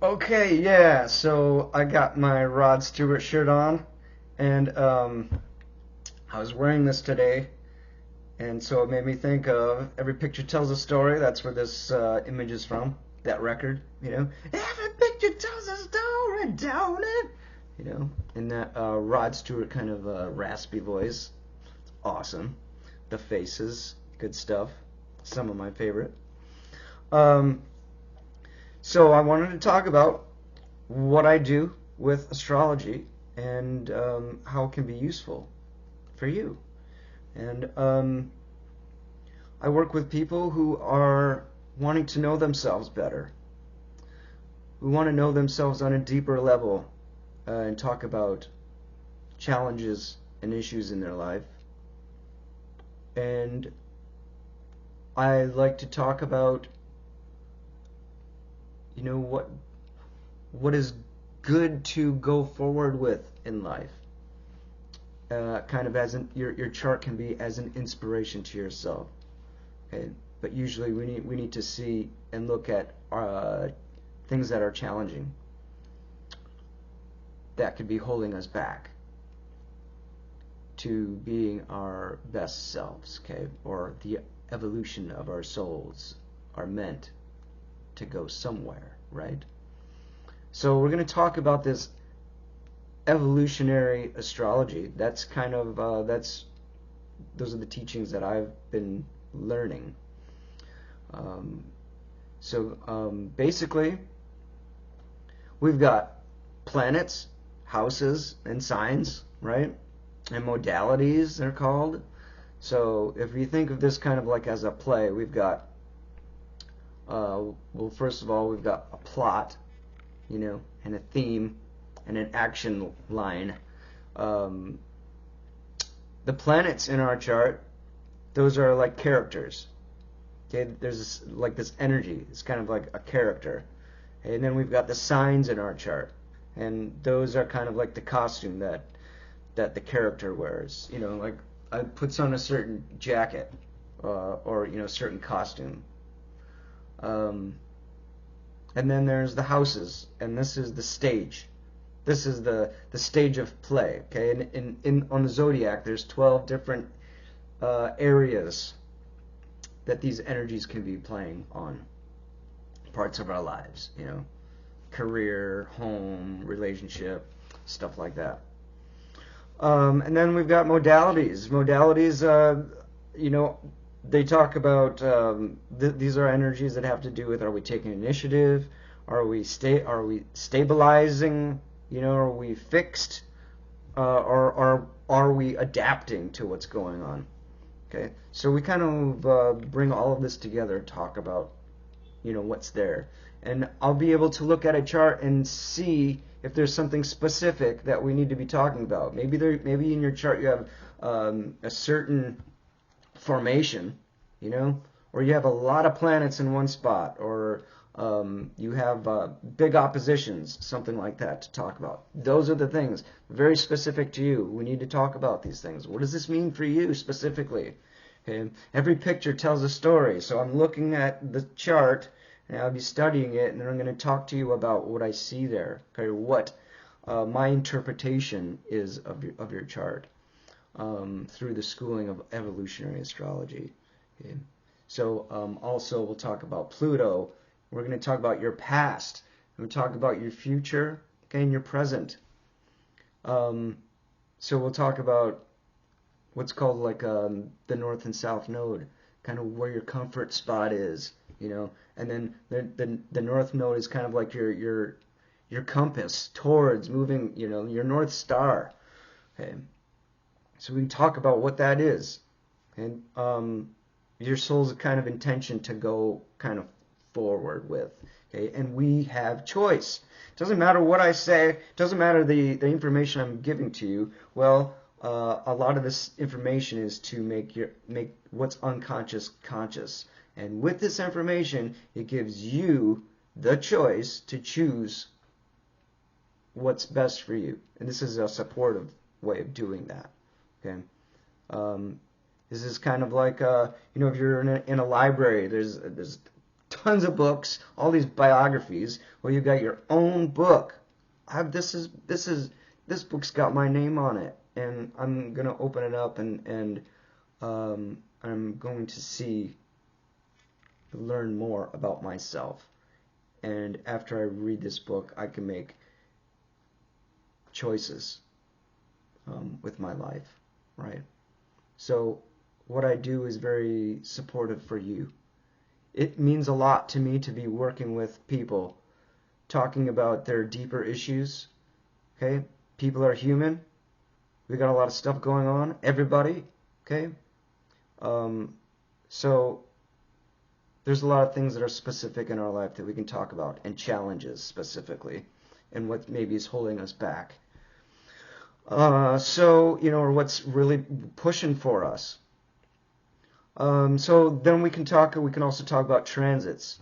Okay, yeah. So I got my Rod Stewart shirt on, and I was wearing this today, and so it made me think of Every Picture Tells a Story. That's where this image is from. That record, Every picture tells a story, don't it? In that Rod Stewart kind of raspy voice. It's awesome. The faces, good stuff. Some of my favorite. Um, so I wanted to talk about what I do with astrology and how it can be useful for you. And I work with people who are wanting to know themselves better, who want to know themselves on a deeper level and talk about challenges and issues in their life. And I like to talk about, what is good to go forward with in life. Kind of as your chart can be as an inspiration to yourself. Okay, but usually we need to see and look at things that are challenging, that could be holding us back to being our best selves. Okay, or the evolution of our souls are meant to go somewhere, right? So we're going to talk about this evolutionary astrology. That's kind of those are the teachings that I've been learning. Basically, we've got planets, houses, and signs, right? And modalities, they're called. So if you think of this kind of like as a play, we've got, well, first of all, we've got a plot, and a theme, and an action line. The planets in our chart, those are like characters. Okay, there's like this energy. It's kind of like a character. And then we've got the signs in our chart, and those are kind of like the costume that the character wears. Like I puts on a certain jacket, or certain costume. And then there's the houses, and this is the stage. This is the stage of play. Okay, and in on the zodiac, there's 12 different areas that these energies can be playing on, parts of our lives. Career, home, relationship, stuff like that. And then we've got modalities. Modalities, they talk about these are energies that have to do with, are we taking initiative? Are we stabilizing? Are we fixed? Or are we adapting to what's going on? Okay, so we kind of bring all of this together and talk about, what's there. And I'll be able to look at a chart and see if there's something specific that we need to be talking about. Maybe in your chart you have a certain formation, or you have a lot of planets in one spot, or you have big oppositions, something like that to talk about. Those are the things very specific to you. We need to talk about these things. What does this mean for you specifically? Okay. Every picture tells a story. So I'm looking at the chart, and I'll be studying it, and then I'm going to talk to you about what I see there. Okay, what my interpretation is of your chart through the schooling of evolutionary astrology. Okay. So also we'll talk about Pluto. We're going to talk about your past. We'll talk about your future, okay, and your present. So we'll talk about what's called like the north and south node, kind of where your comfort spot is, and then the north node is kind of like your compass towards moving, your north star. Okay, so we can talk about what that is, and your soul's kind of intention to go kind of forward with. Okay, and we have choice. Doesn't matter what I say, doesn't matter the information I'm giving to you. Well, a lot of this information is to make what's unconscious conscious. And with this information, it gives you the choice to choose what's best for you. And this is a supportive way of doing that. Okay. This is kind of like if you're in a library, there's tons of books, all these biographies. Well, you got your own book. This book's got my name on it, and I'm gonna open it up and I'm going to learn more about myself. And after I read this book, I can make choices with my life, right? So what I do is very supportive for you. It means a lot to me to be working with people, talking about their deeper issues, okay? People are human. We got a lot of stuff going on, everybody, okay? So there's a lot of things that are specific in our life that we can talk about, and challenges specifically, and what maybe is holding us back. So, or what's really pushing for us. So then we can also talk about transits.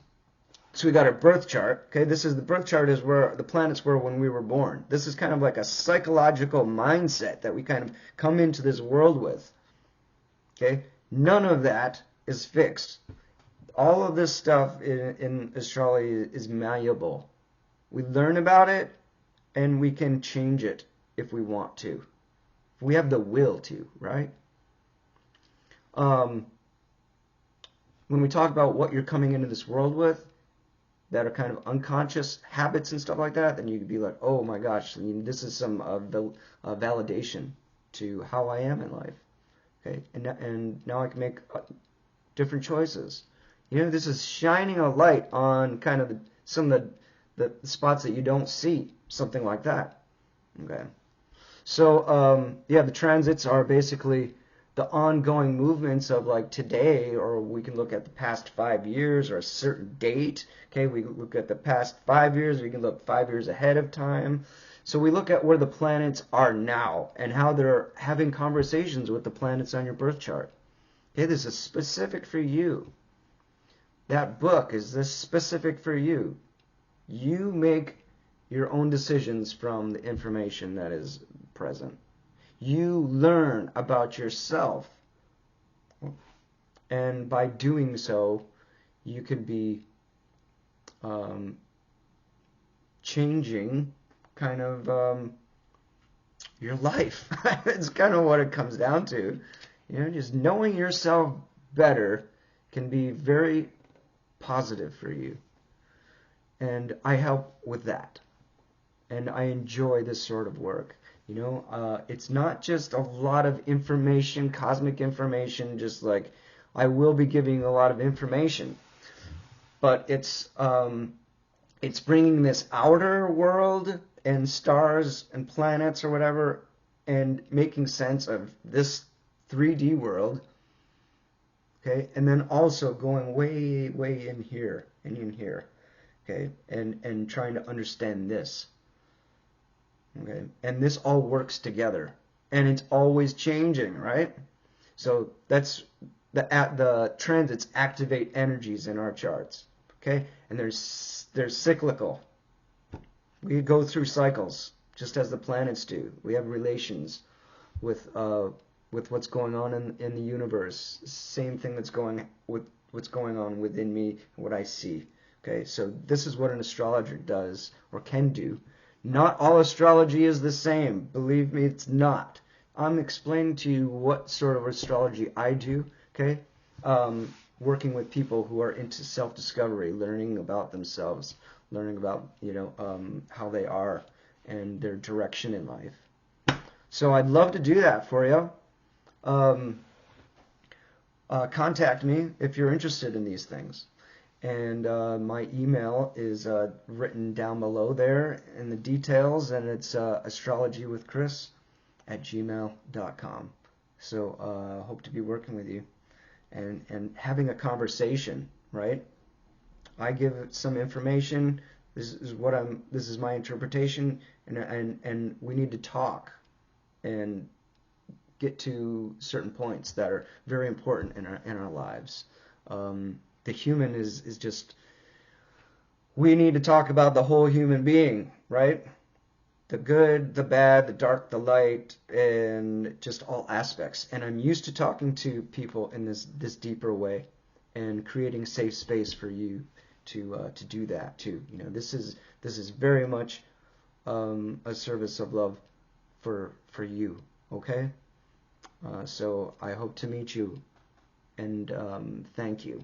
So we got our birth chart. Okay, the birth chart is where the planets were when we were born. This is kind of like a psychological mindset that we kind of come into this world with. Okay, none of that is fixed. All of this stuff in astrology is malleable. We learn about it, and we can change it if we want to. If we have the will to, right? When we talk about what you're coming into this world with, that are kind of unconscious habits and stuff like that, then you could be like, oh my gosh, this is some validation to how I am in life. Okay, and now I can make different choices. This is shining a light on kind of some of the spots that you don't see, something like that. Okay, so the transits are basically the ongoing movements of like today, or we can look at the past 5 years or a certain date. Okay, we look at the past 5 years, we can look 5 years ahead of time. So we look at where the planets are now and how they're having conversations with the planets on your birth chart. Okay, this is specific for you. That book is this specific for you. You make your own decisions from the information that is present. You learn about yourself, and by doing so, you could be changing kind of your life. It's kind of what it comes down to. Just knowing yourself better can be very positive for you, and I help with that, and I enjoy this sort of work. It's not just a lot of information, cosmic information, just like I will be giving a lot of information, but it's bringing this outer world and stars and planets or whatever, and making sense of this 3D world, okay, and then also going way, way in here and in here, okay, and trying to understand this. Okay, and this all works together, and it's always changing, right? So that's the transits activate energies in our charts, okay? And they're cyclical. We go through cycles, just as the planets do. We have relations with what's going on in the universe. Same thing that's going with what's going on within me, what I see. Okay, so this is what an astrologer does or can do. Not all astrology is the same. Believe me, it's not. I'm explaining to you what sort of astrology I do, okay? Working with people who are into self-discovery, learning about themselves, learning about, how they are and their direction in life. So I'd love to do that for you. Contact me if you're interested in these things. And my email is written down below there in the details, and it's astrologywithchris@gmail.com. So hope to be working with you and having a conversation, right? I give some information. This is my interpretation, and we need to talk and get to certain points that are very important in our lives. The human is just, we need to talk about the whole human being, right? The good, the bad, the dark, the light, and just all aspects. And I'm used to talking to people in this deeper way and creating safe space for you to do that too. You know, this is very much a service of love for you. Okay, so I hope to meet you, and thank you.